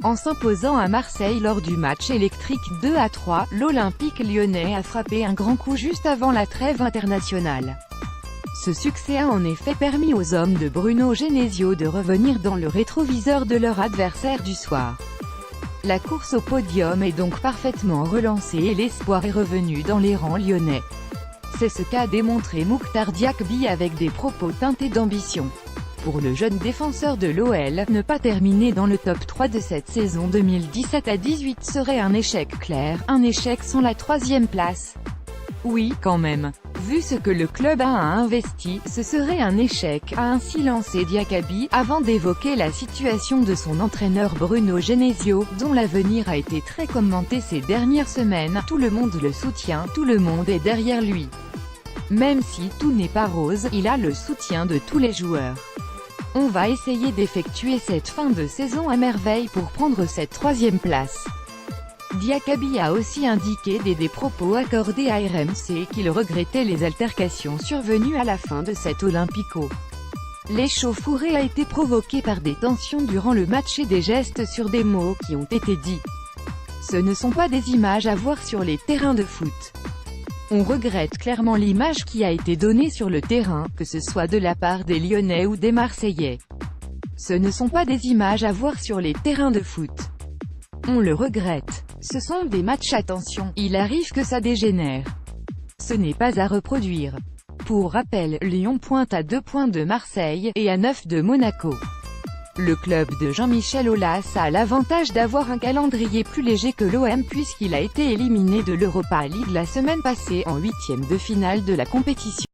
En s'imposant à Marseille lors du match électrique 2-3, l'Olympique lyonnais a frappé un grand coup juste avant la trêve internationale. Ce succès a en effet permis aux hommes de Bruno Genesio de revenir dans le rétroviseur de leur adversaire du soir. La course au podium est donc parfaitement relancée et l'espoir est revenu dans les rangs lyonnais. C'est ce qu'a démontré Moukhtar Diakby avec des propos teintés d'ambition. Pour le jeune défenseur de l'OL, ne pas terminer dans le top 3 de cette saison 2017 à 18 serait un échec clair, un échec sans la 3e place. Oui, quand même. Vu ce que le club a investi, ce serait un échec, a ainsi lancé Diakby, avant d'évoquer la situation de son entraîneur Bruno Genesio, dont l'avenir a été très commenté ces dernières semaines. Tout le monde le soutient, tout le monde est derrière lui. Même si tout n'est pas rose, il a le soutien de tous les joueurs. On va essayer d'effectuer cette fin de saison à merveille pour prendre cette 3e place. Diakby a aussi indiqué des propos accordés à RMC qu'il regrettait les altercations survenues à la fin de cet Olympico. L'échauffourée a été provoquée par des tensions durant le match et des gestes sur des mots qui ont été dits. Ce ne sont pas des images à voir sur les terrains de foot. On regrette clairement l'image qui a été donnée sur le terrain, que ce soit de la part des Lyonnais ou des Marseillais. Ce ne sont pas des images à voir sur les terrains de foot. On le regrette. Ce sont des matchs à tension, il arrive que ça dégénère. Ce n'est pas à reproduire. Pour rappel, Lyon pointe à 2 points de Marseille, et à 9 de Monaco. Le club de Jean-Michel Aulas a l'avantage d'avoir un calendrier plus léger que l'OM puisqu'il a été éliminé de l'Europa League la semaine passée en 8e de finale de la compétition.